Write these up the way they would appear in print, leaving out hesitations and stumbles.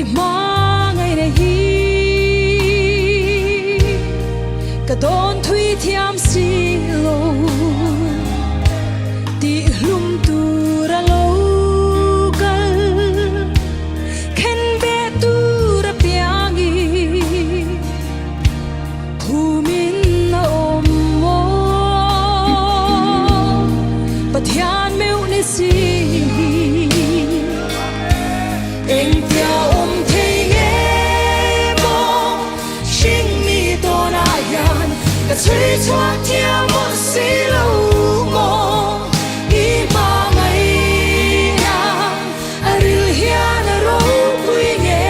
i mangai nei hi ka don thui thiam si lo ti lum tu ra lo kal khen be tu ra piangi humin na om mo pathian meu ni si eng tia om thei nge mo sing mi to na yan ka chui chua tia mo si lo mo i ma ngai na aril hian ro pui nge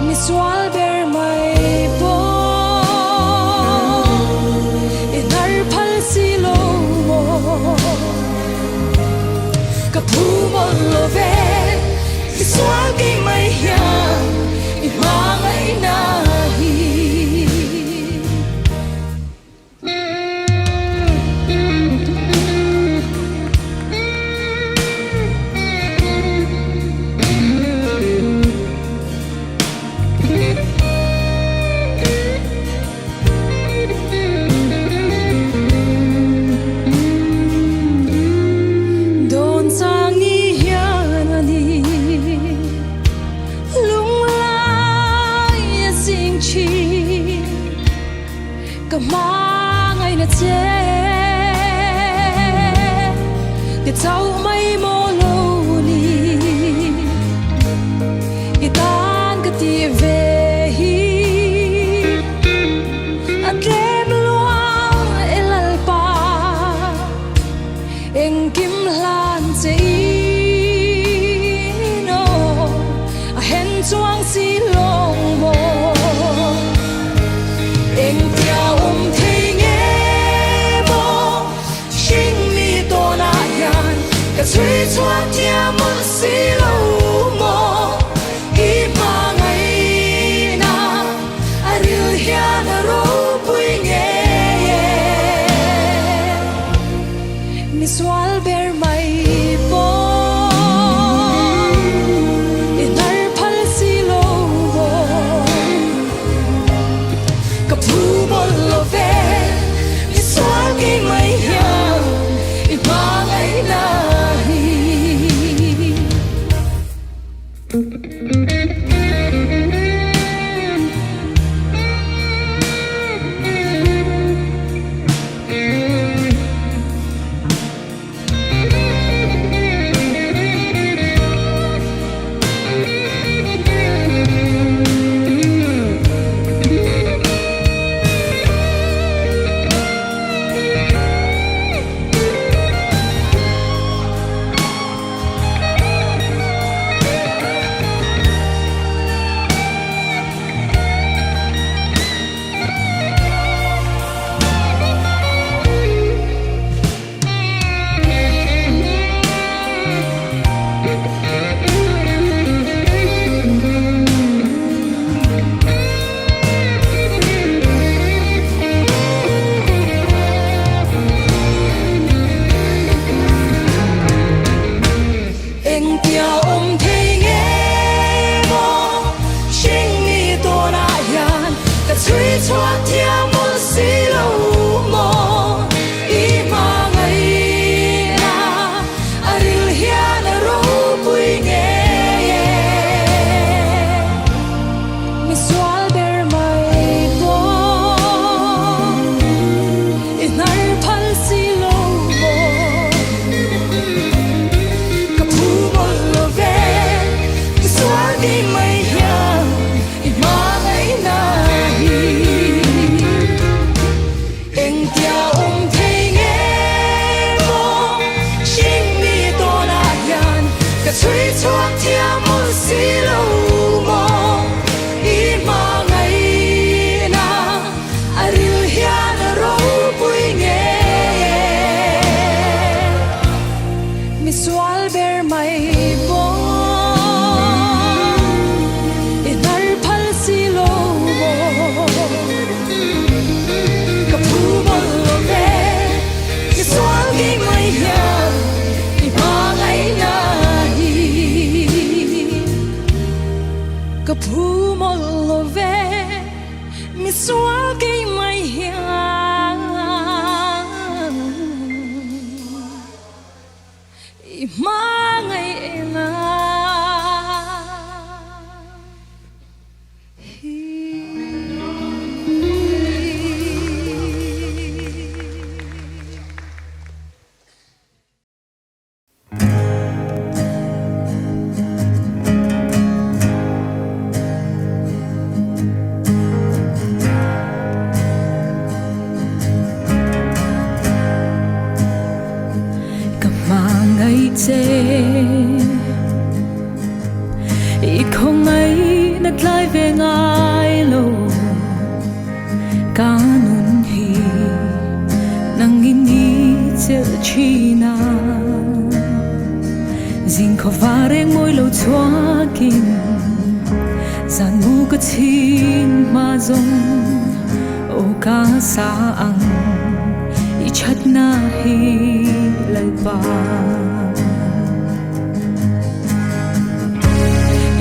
mi swal ber mai bo inar phal si lo mo ka pu mo lo ve mi swal ki mai hian i ma ngai na hi don sang ni hian ani lung lai sing chi ka ma ngai na che ke chau mai mo lo ni i tan ka ti ve hi an rem luang elal pa eng kim hlan che no a hen chuang si long mo eng tia thei nge mo sing mi to na yan ka chui chua tia mo si lo mo i ma ngai na aril hian ro pui nge mi swal ber mai bo inar phal si lo mo ka pu mo lo ve mi swal ki mai hian i ma ngai na hi eng tia thei nge mo sing mi to na yan ka chui chua tia mo si lo mo i ma ngai na aril hian ro pui nge mi swal ber mai bo inar phal si lo mo ka pu mo lo ve mi swal ki mai hian i ma ngai na hi eng tia thei nge mo sing mi to na yan ka chui chua tia mo si lo mo i ma ngai na aril hian ro pui nge mi swal ber mai bo inar phal si lo mo ka pu mo lo ve mi swal ki mai hian i ma ngai na hi china Zin ko vareng môi lâu chua kim Gian mu ka chin ma zong O ka sa ang I chat na hi lai pa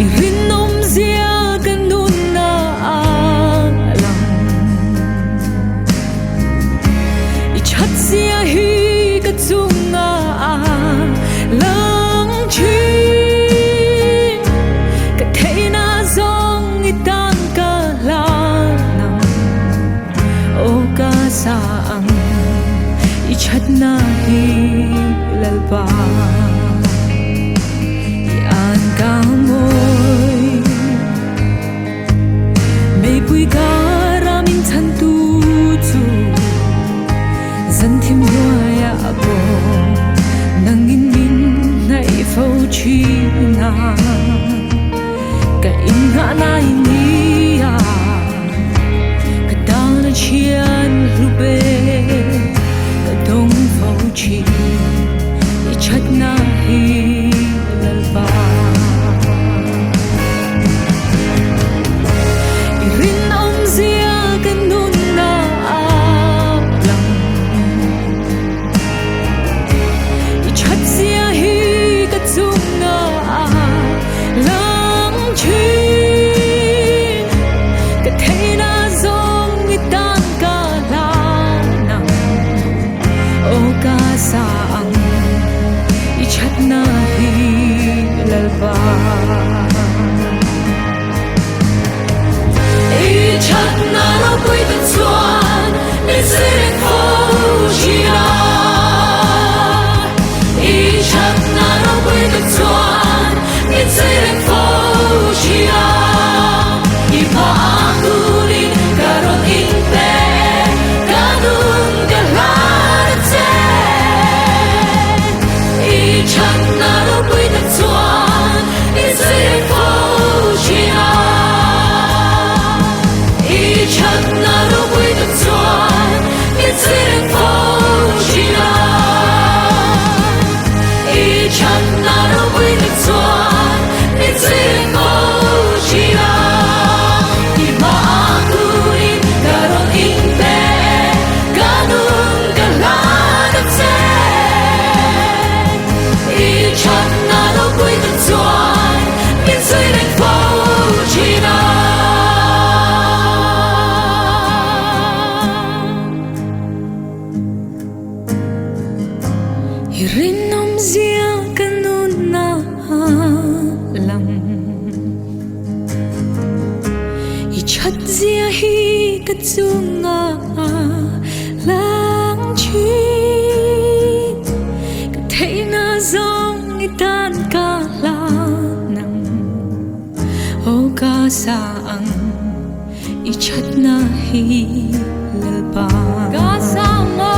I rin nom zia ganun na alam I chat zia hi ka chung na lang chi ka thei na zong I tan ka la nam O ka sa ang I chat na hi lal pa An ka ngồi mây bụi ca ramin chan tu chu dân thêm hoa ya bo nang in min nai phau chi na ka in nga nai ni ya ka ta na chian lu be ka dong phau chi I chat na hi lal ba Saang I chat na hi lalba I chat na lo bui ta chuan Ni sin ko chia I chat na lo bui ta chuan Ni sin ko chia I pa angulin karon in pe kanun galan Chat na lo bui ta chuan I sin ko chia I chat na lo bui ta chuan I sin ko chia I chat na lo bui ta chuan I sin ko chia I ma akuin karon in pe kanun galan che I chat na lo bui ta chuan Min zui lên phau chi na I rin nom zia kanun na lam I chat zia hi ka chunga lang chi ka thei na zong I tan ka la nam O ka sa ang I chat na hi lal pa Ka sa nga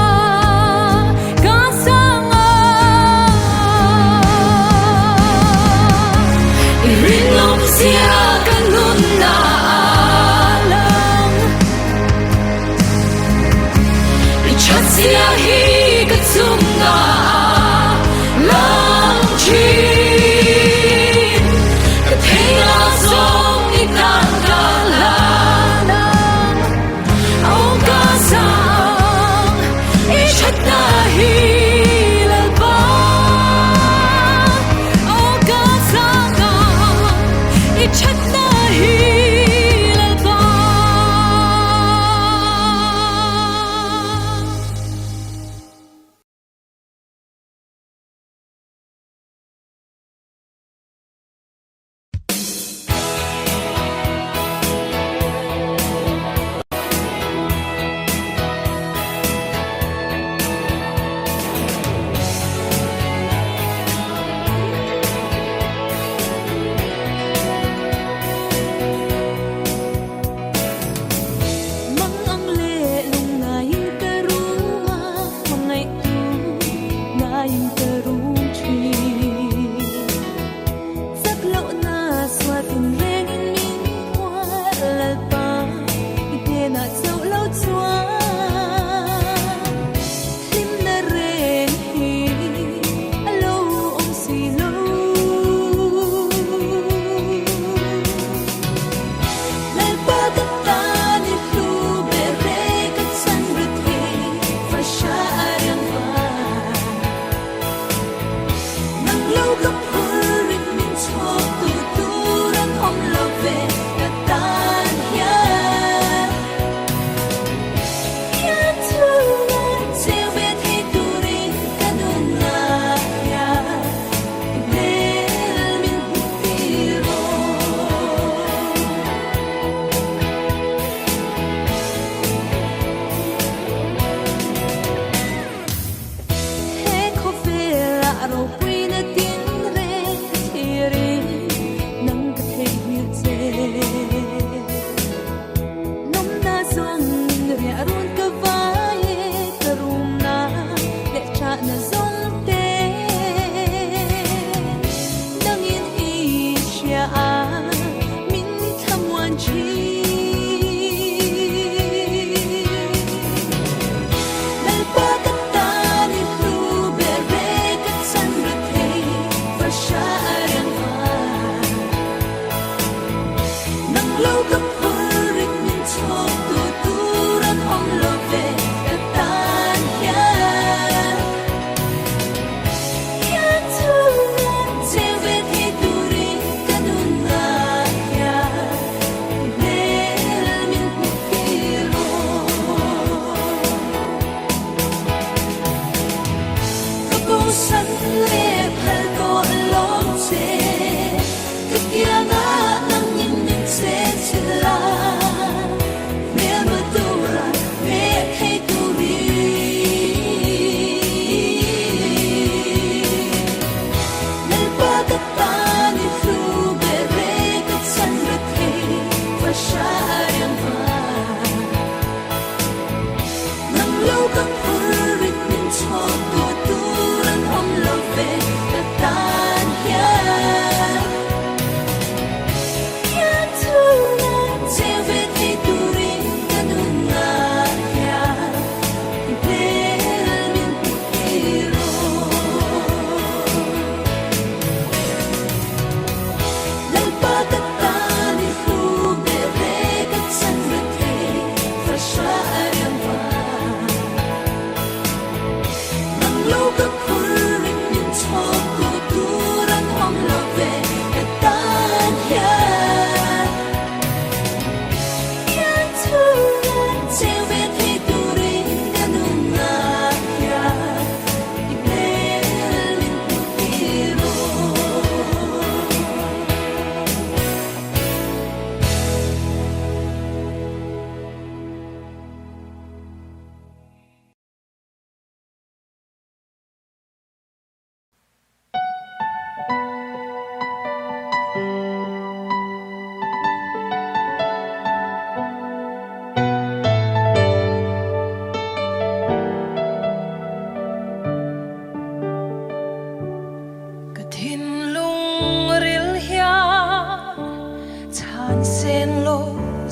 I rin nom zia kanun na alam I chat zia hi ka chunga lang chi ka thei na zong I tan ka la nam O ka sang I chat na hi lal pa O ka sang I chat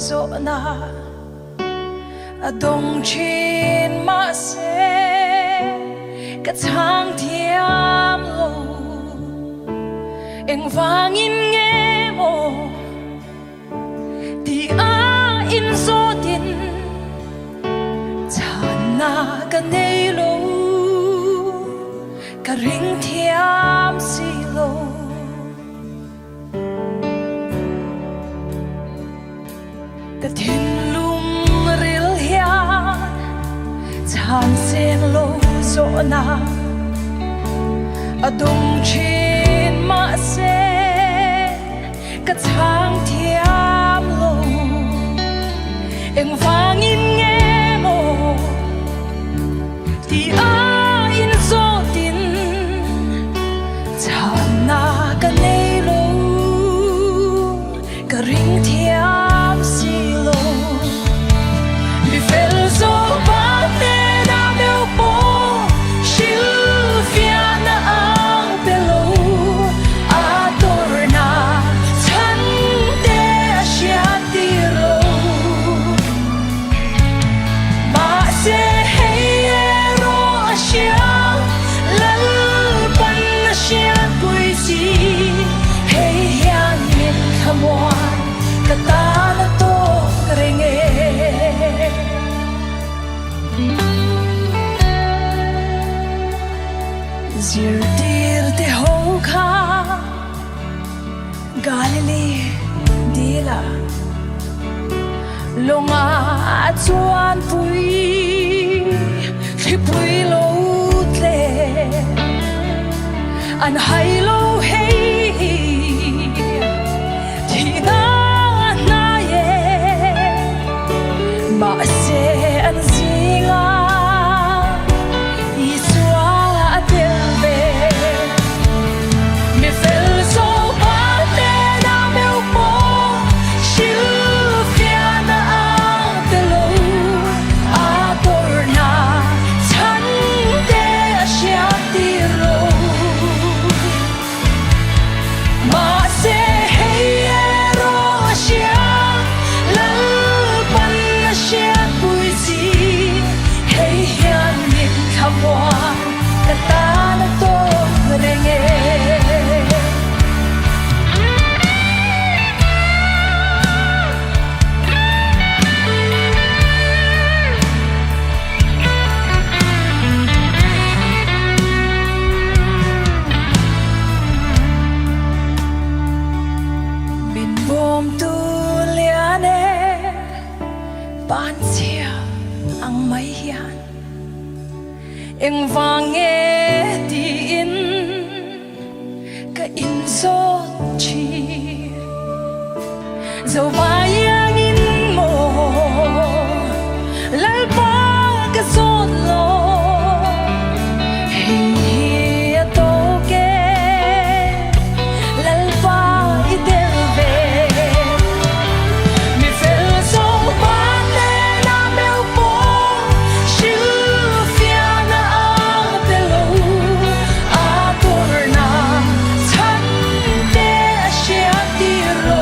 zo na adong chin ma se ka chang thiam lo eng vangin nghe mo ti a in zo tin chan na ka nei lo ka ring thiam si lo ka thin lum ril hian chan sen lo zo na adong chin ma se ka chang thiam lo eng vangin nghe mo ti a in zo tin chan na ka nei lo ka ring thiam si lo mi fel zo ba te na meu po shil fia na ang pelo a tor na chan te a shia ti lo ma se hey ro a shia lal pan na shia pui si hey hian min khamwan ka ta na to renge zir tir te ho kha Galilee dila longa chuan pui khi pui lo tle an hai lo hey thì na na ye ma se an zinga i swala tel ve mi fel so pa te na meu po shil fia na ang telo a tor na chan te a shia ti lo ma se hey ro shia lal pan na shia pui si hey hian min khamwan ka ta na to renge bin bom tu liane pan sia ang mai hian eng vange ti in ka in so chi zo vayang in mo lal pa ka so lo hey to ke lal pa idel ve mi fel so pa te na meu po shil fia na ang telo a tor na chan te a shia ti lo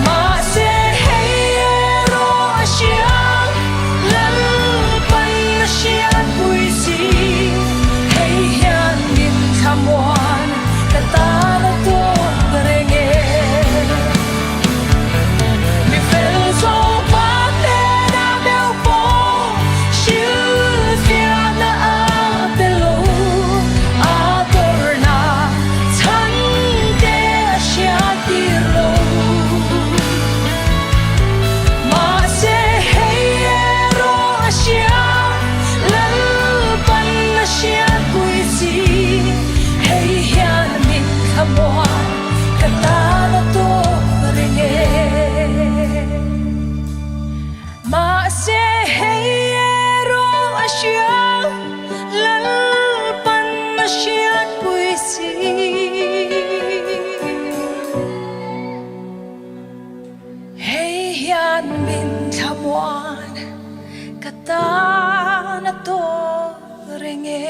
ma se hey ro a shia lal pan na shia pui si hey hian min khamwan ka ta na to renge mi fel so pa te na meu po shil fia na ang telo a tor na chan te a shia ti lo ma se hey ro a shia lal pan na shia pui si hey hian min khamwan ka ta na to renge ma se hey ro a shia lal pan na shia pui si hey hian min khamwan ka ta na to renge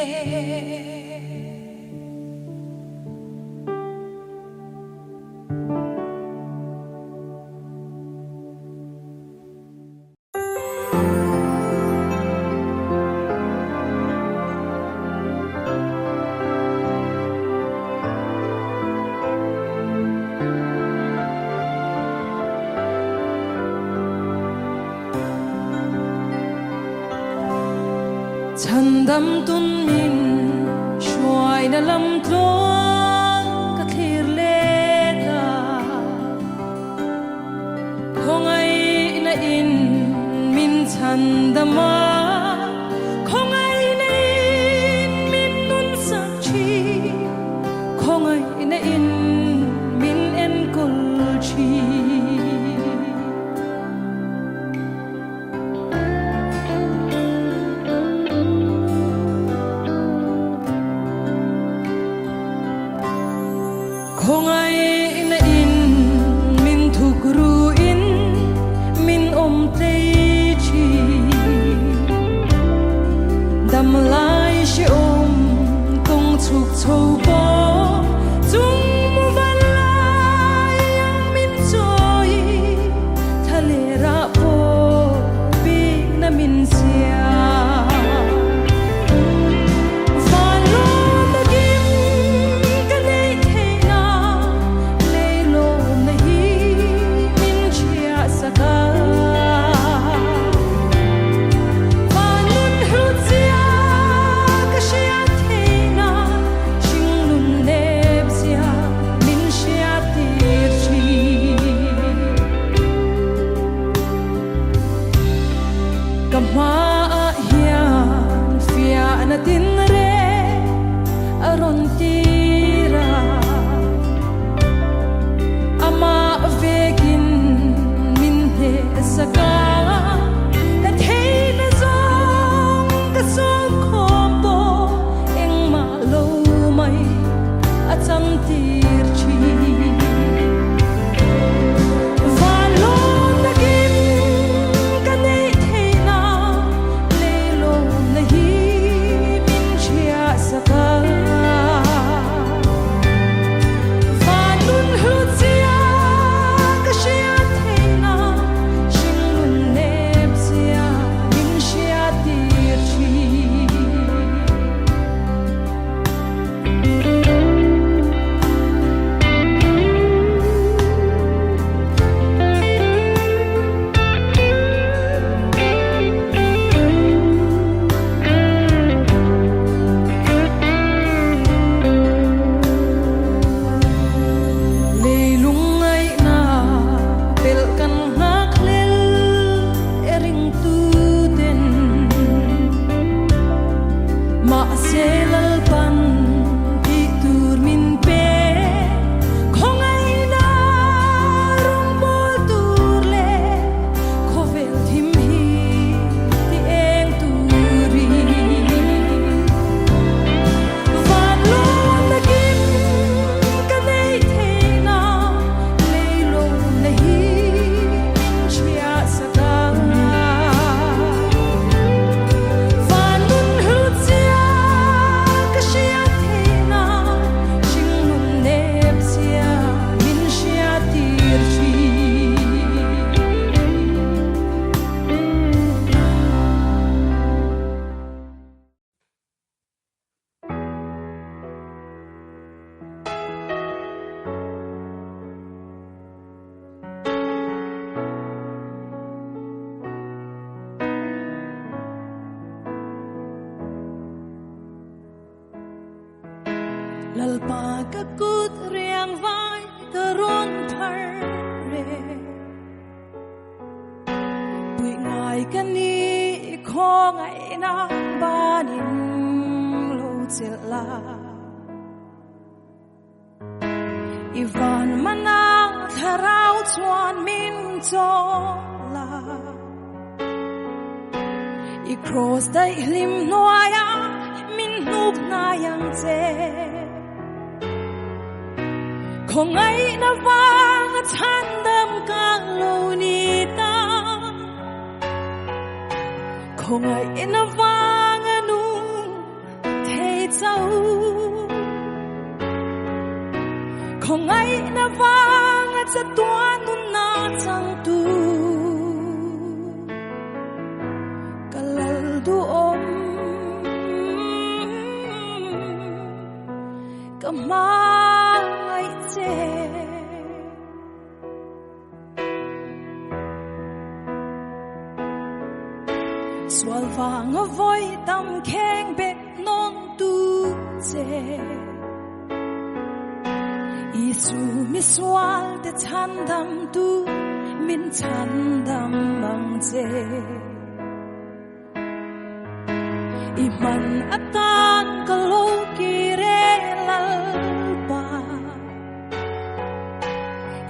ดำตุนมินช่วยนลำตัวกะเทียเลตาคงไอนะอินมินชันดำมาคงไอนะอินมินนุนสักชีคงไอนะอินมินเอ็นกุลชีคงไอนะอินมินทุกรูอินมินอมเตชีดำลายชิอมตงทุกโชบอจุงมุบันลายยังมินจอยทะเลระโปปีนะมินเสียมาเฮียฟิอานาตินเรอรอนตีราอามาเวกินมินเฮสกาแต่เทนซองกะซองคอมโบเอ็งมาโลไม่อาจังตีรชีLalpa kakut riang vai teron thar re Bui ngai kani kho ngai na banin lo chela Ivan manang tharau chuan min chola I cross dai hlim noaya min nup na yang che Kung ay nawang at handam kang lunita Kung ay nawang anong thay tao Kung ay nawang at sa tuwan nun na tang tu Kalal doon Kamay Swal vàng voi tâm khen bệ non tu che Isu mi swal te chan dam tu min chan dam mang che Iman atan kalau kire lalpa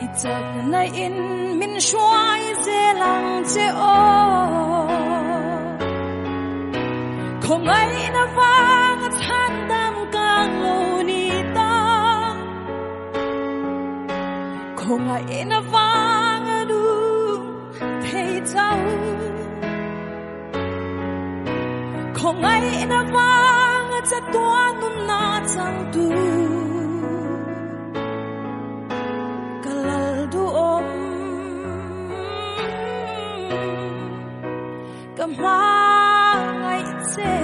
Itak na in min shuai zelang che o Kung ay navang at handam kang lunita Kung ay navang anu thay tao Kung ay navang at sa tuanong natang tu Kalal doon Kamay se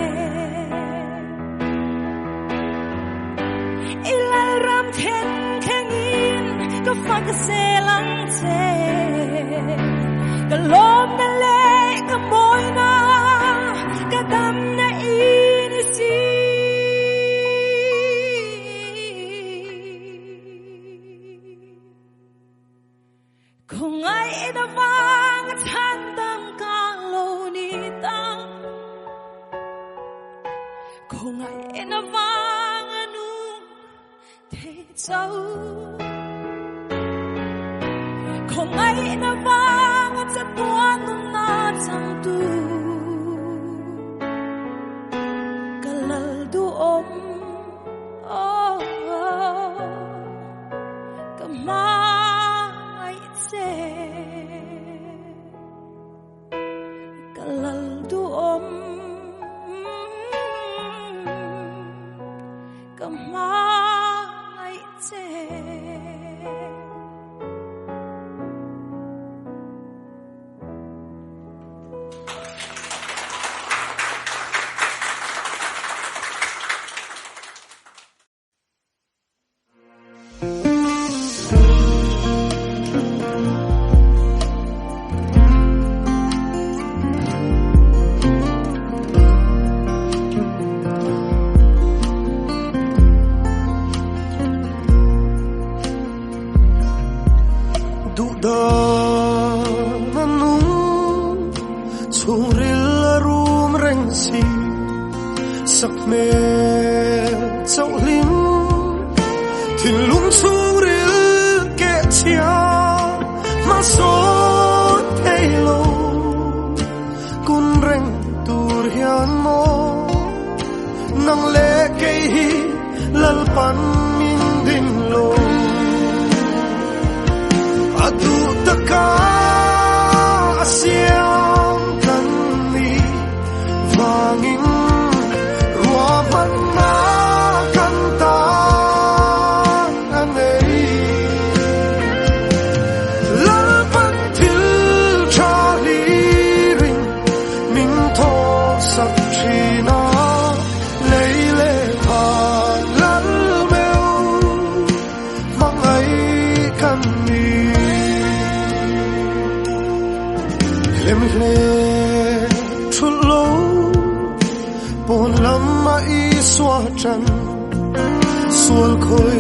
Ilaram ten kengin Kafag se lang se Kalom na le kamoy na Kadam na inisi Kung ay inavang at handang kang lunitang Kung ay inavang anong thay tao Kung ay inavang at sa tuanong natang tu Kalal doon Kamay se Kalal doon Kamay se Sual khôi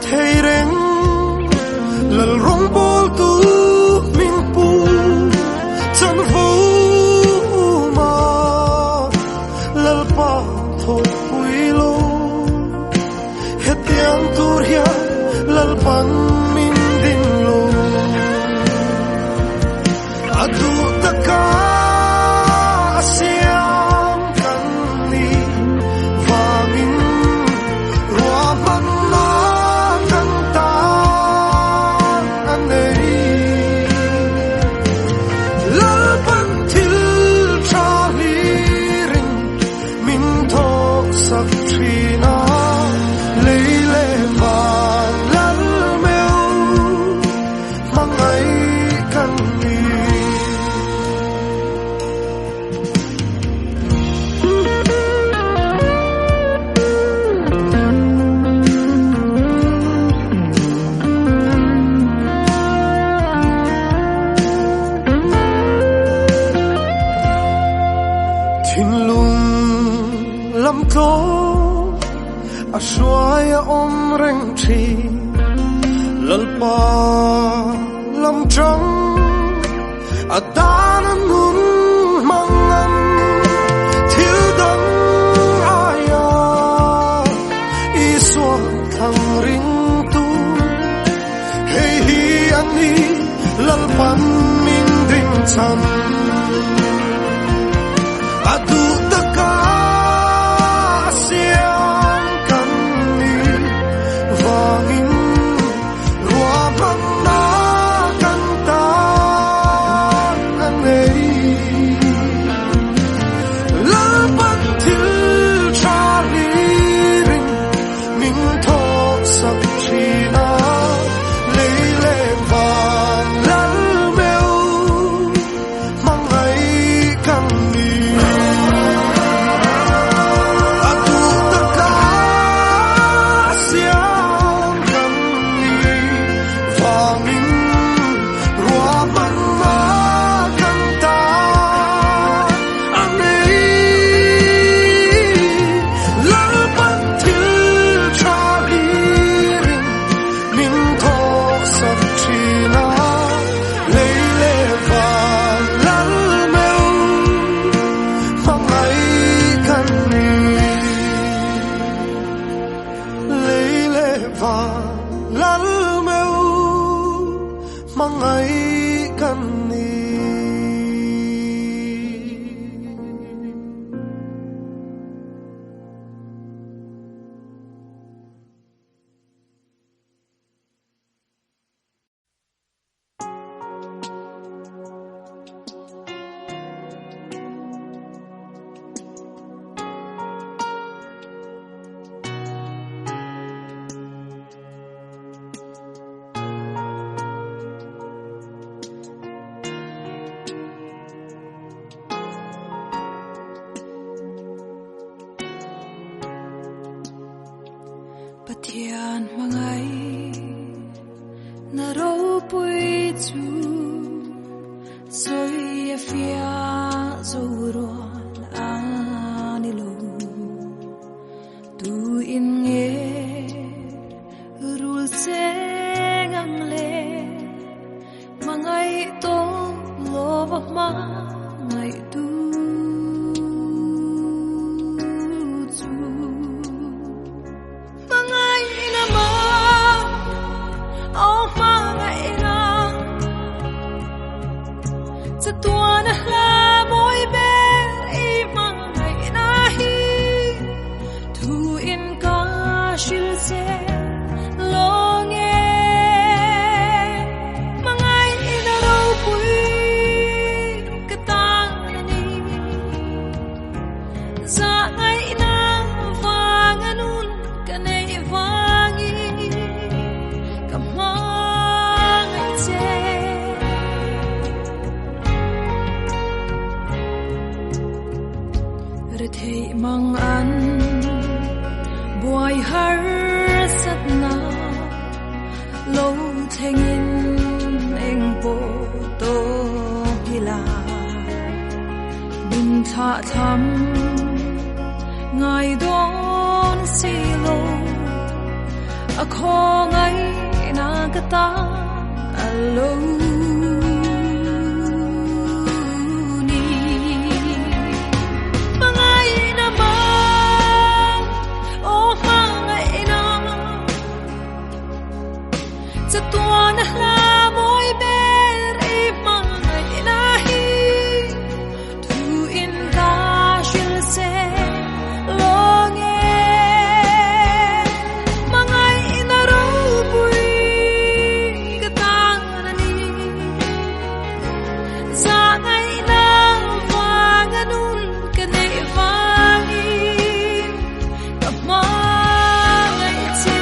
thay reng lal rong bol tu min pu chan vu ma lal pa tho pui lo het yang tur ya lal pan min din lo adu taka Trina, lele man lal meu reng tri lalpa lam trắng ta nun mangan thiếu đắng ai isuan thang ring tu hey hi ani lalpan min ding chan adu taka siam kan ni vangin rua man na kan ta anei lalpan thil chali ring min tho sak china leile van lal meu mangai kan ni atu taka siam kan ni vangin rua man na kan ta anei lalpan thil chali ring min tho sak china leile van lal meu mangai kan ni leile van lal meu mangai kan ni Pathian mangai na ro pui chu soi afia zoro anilo tu in nge rul se ngang le mangai to lo ba ma ngai tu chu mangai na ma oh mangai na sa tua na la moi ber i mangai na hi thu in ka shil se lo nge mangai na ro pui ka ta na ni za ngai na vang anun ka nei vangi ka mangai che re thei mang an boy har sat na lo thengin eng po to hila bin tha tham ngai don si lo a kho ngai na ka ta alo ni mangai na ma oh mangai na sa tua na la moi ber i mangai na hi thu in ka shil se lo nge mangai na ro pui ka ta na ni za ngai na vang anun ka nei vangi ka mangai che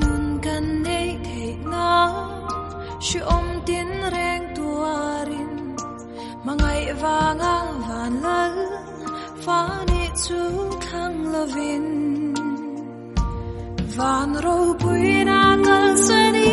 nun kan nei thei na shi om tin reng tuarin mangai vanga van lal fa ni chu thang lovin van ro pui na kal sani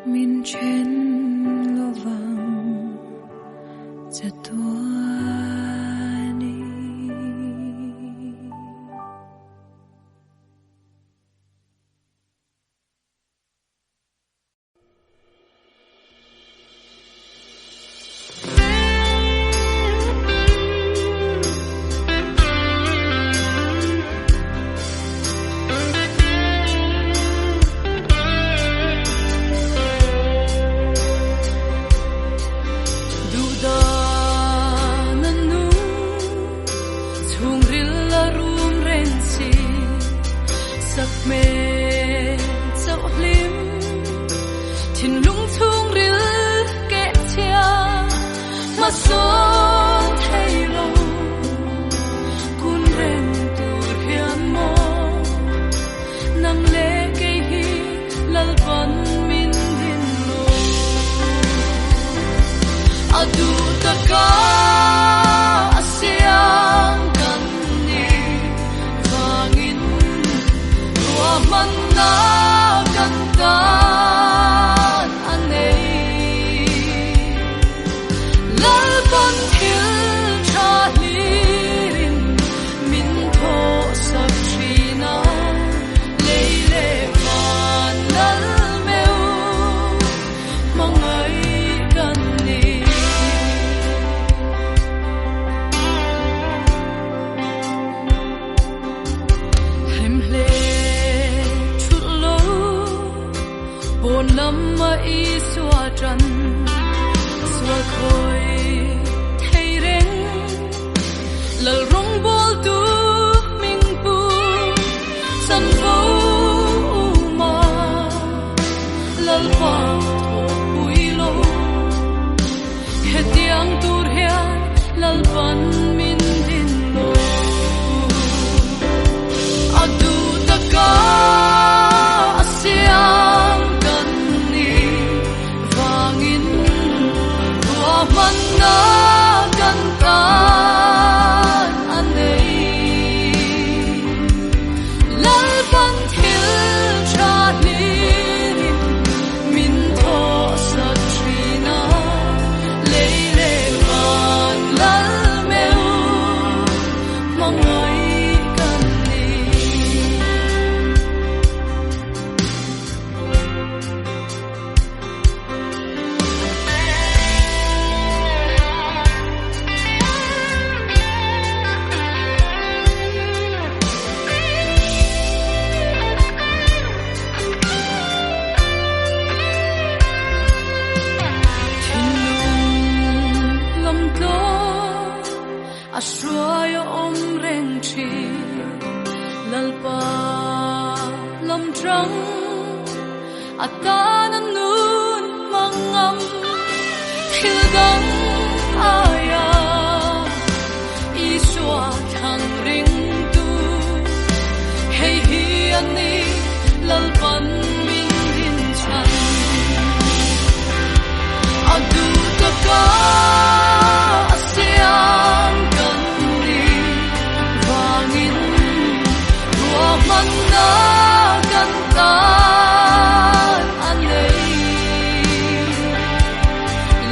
Min trên lô vàng giật tua ni.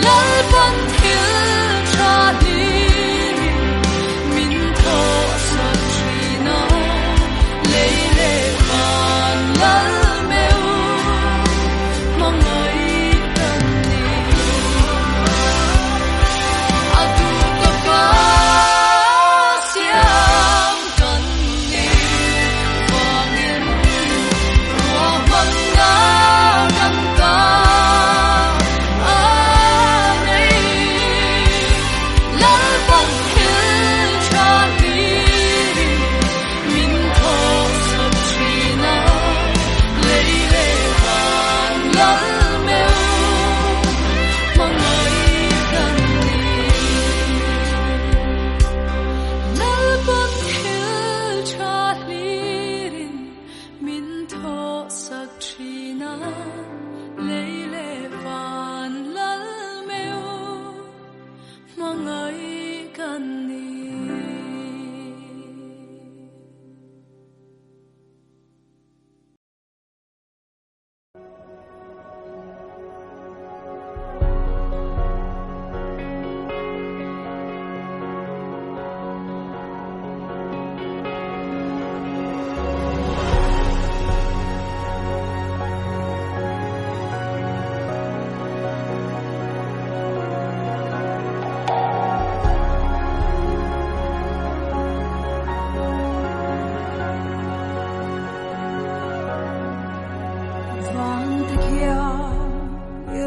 Lal ban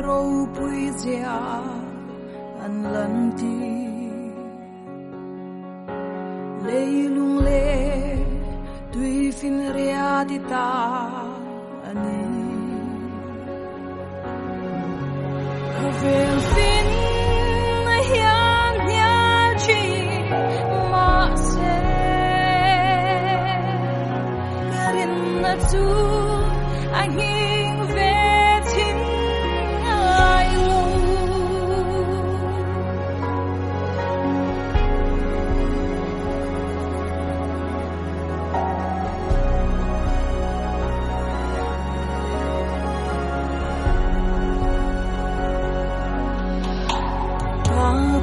ro pui zia an lan ti lei lung le tui fin ria di ta ani vel fin hian nya chi ma se garin na tu anh nghiêng về thiên ai lâu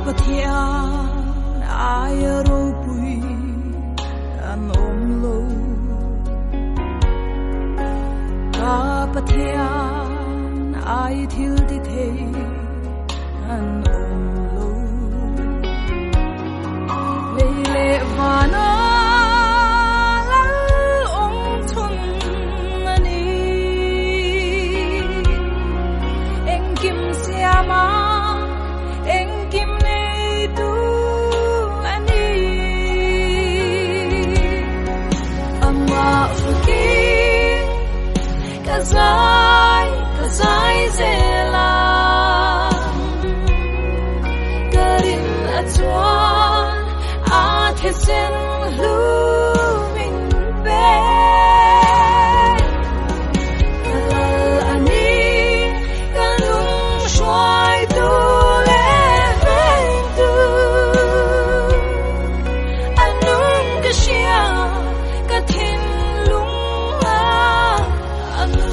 ba thiên ai râu bụi anh ôm lâu ba thiên ai thiếu đi thế anh ôm lâu lệ lệ và nó lăn ôm thun anh em kim sia ma em kim này tu anh amma fuki kazai zela karin atwan athesen lumin be kalal ani kanung shwai tu le tu anung kashia kathin lung la anu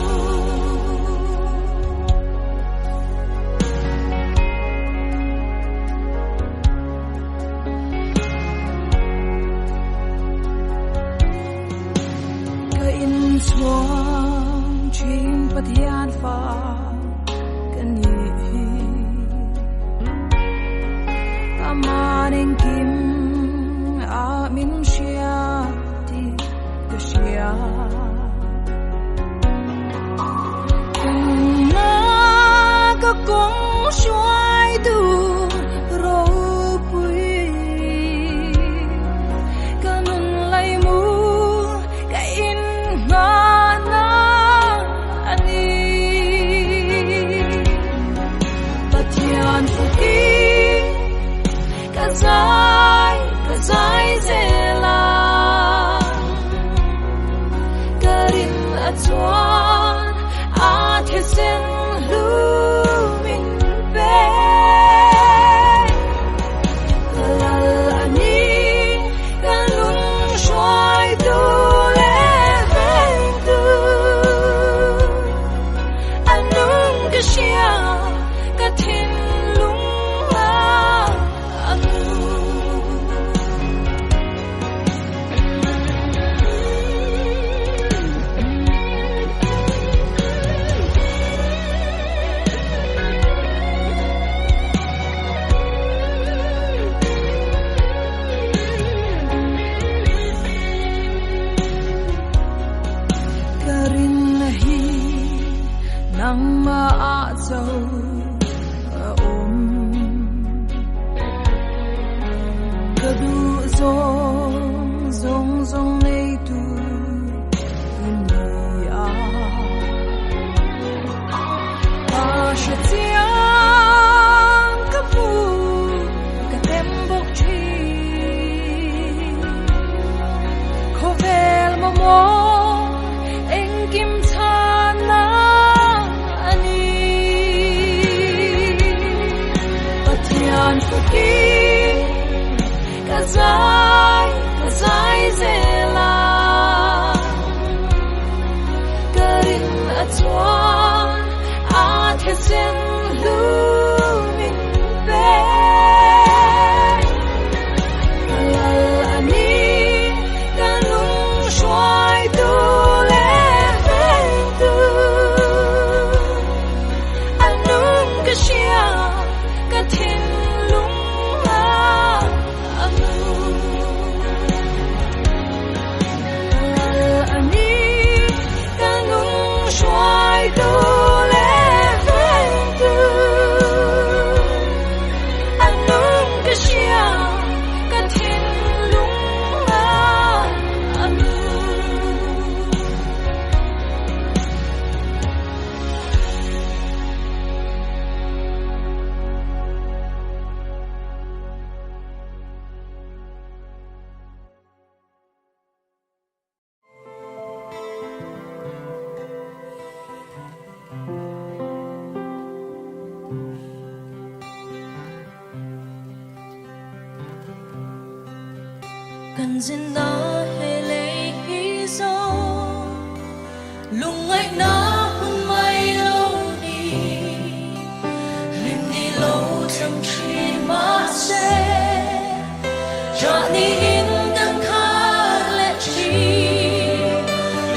xuống chim bất hian pha cần nhị ta mà nên kim a min shia ti tu shia cần na có cũng xoay tu ro bui cần lấy mu kazai zela karin atwan athesen lumin be kalal ani kanung shwai tu le tu anung kashia kathin nang ma dâu ôm cơ du zong zong zong nei tu dunia a shetiang ka pu ka tem bok chi khovel mo mo eng kim thana an fuki kazai zela karin atwan athesen cần xin nó hay lấy hy vọng lùng anh nó không may lâu đi lên đi lâu trong khi mà sẽ cho đi in đằng khác lệ chi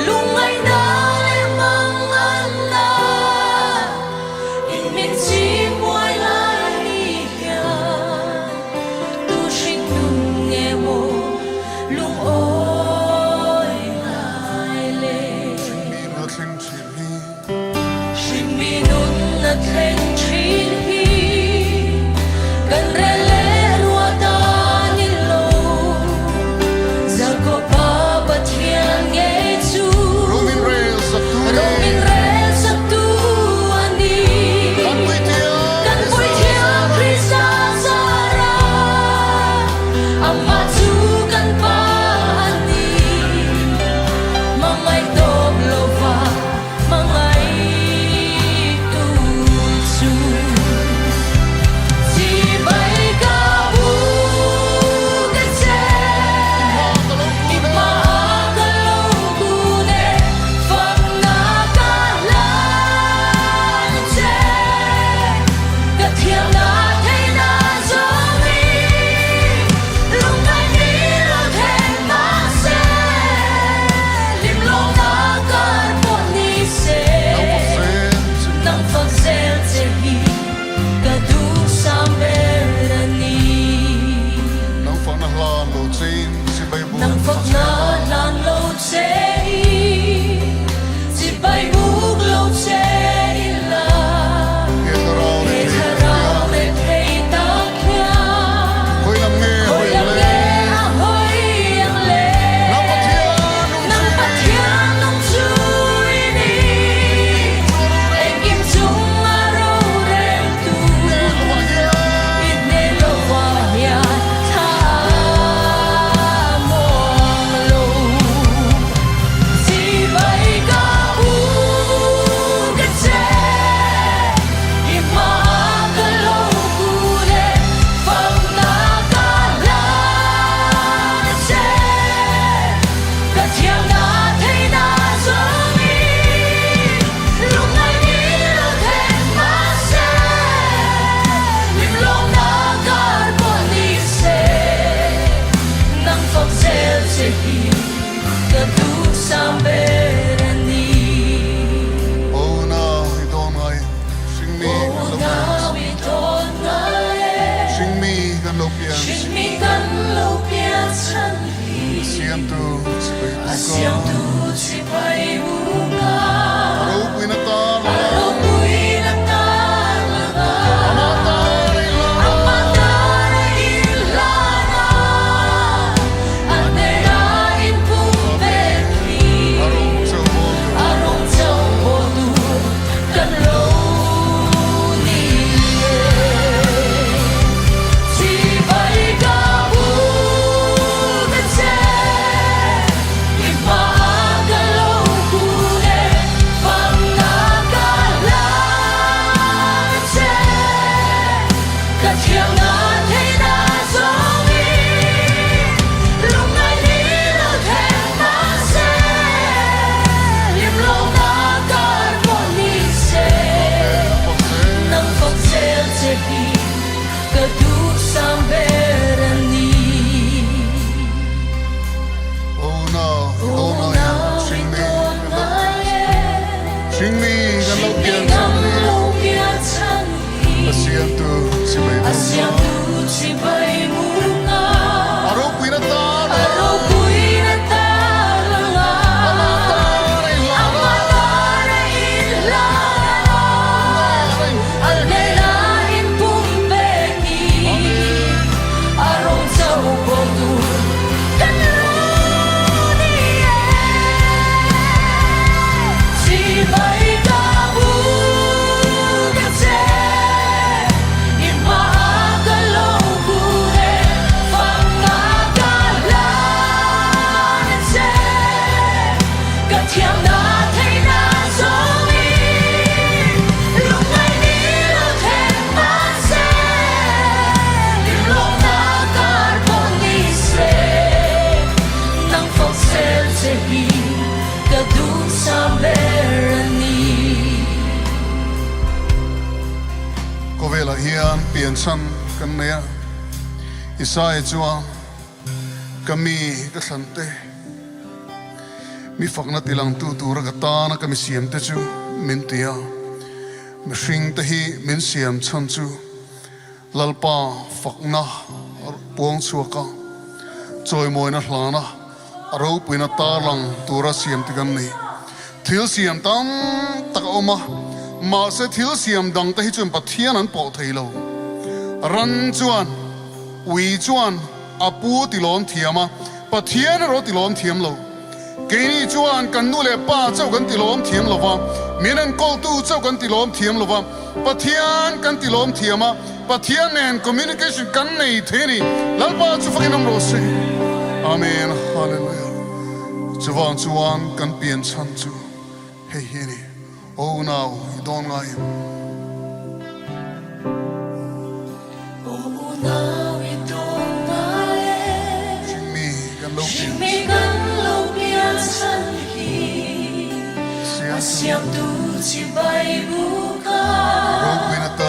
lùng anh nó lên mang anh là in mình chỉ mỗi lại đi kia tu sinh nung nghe mồ lùng ôi lại lệ sinh mi nun na thanh chín hi gần re lệ rùa ta ni lâu giờ có ba bát thiang nghe chu Romin Rail sa tuloy Romin re sa tu ani kan poi thia krista sara amma chu kan pa ani mangai top lova mangai tu chu si bai ka bu ka che ima ka lo ku ne fang na ka la che ka thiang na thai na zo mi lung ai ni lo thai ma se lim lo na ka po ni se nang phật sen che hi ka du sam berani Nang phang nahlan lo chin si bay bu nang phật na lan lo che hi si bai buk lo che la Nghe ta rao e le tha rao le thei ta kya Hoi lam nghe hoi hoi lam le le hoi yang le Nang pa thian nung nang pa thian nong chui ni em kim chung a ro re tu ít nê lo hoa ya tha mong lo si bay ka u ka che i ma ka lo ku le phang na ka la che ka thiang na thei na zo mi lung ai ni lo thei ma se lim long na ka po ni se nang phok sel se hi ka du sam berani Oh na idon ai Sing mi kan lo na wi ton na e Sing mi kan lo pian shin mi kan lo pian chan hi Siam tu si bay bu Asiang ka tu si pai bunga Aro pui na ta la Aro pui na ta la Amata rin la Amata na ilana Ane na in pumeki Arong sa bo Arong chao bo tu kan lo ni Si pai ka bu ka che Ima ka lo ku le Fang na ka la che Ka thiang na thei na zo mi Lung ai ni lo thei ma se Lim lo na ka po ni se Nang phok sel che hi Ka du sam berani Oh na idon ai Sing mi kan lo Sing mi kan lo pian san Asiam tu si bay bu Asiang tu si bai bunga Aro pui na ta la Aro pui na ta la Amata rin la Amata na ilana Ane na in pumbeki Arong chao bo tu kan lo ni e Si bai ka bu ka che Ima ka lo ku la hian pian chan kan nea isai chuang kami ka thante mi fakna tilang tu ra ka ta na kami siam te chu min tia mi hring te hi min siam chan chu lalpa fakna puang chuaka choi moi na hlana aro puina ta lang tura siam te kan ni thil siam tam tak oma ma se thil siam dang te hi chun pathian an po theilo ran chuan ui chuan apu tilon thiama pathian ro tilon thiam lo keini chuan kan nu le pa chau kan tilom thiam lova minan kol tu chau kan tilom thiam lova pathian kan tilom thiama pathian nen communication kan nei theni lalpa chu fakinam ro se amen hallelujah chuan kan pian chan chu hey hini oh now you don't ngai siam tu chi bay bu ka ro pina ta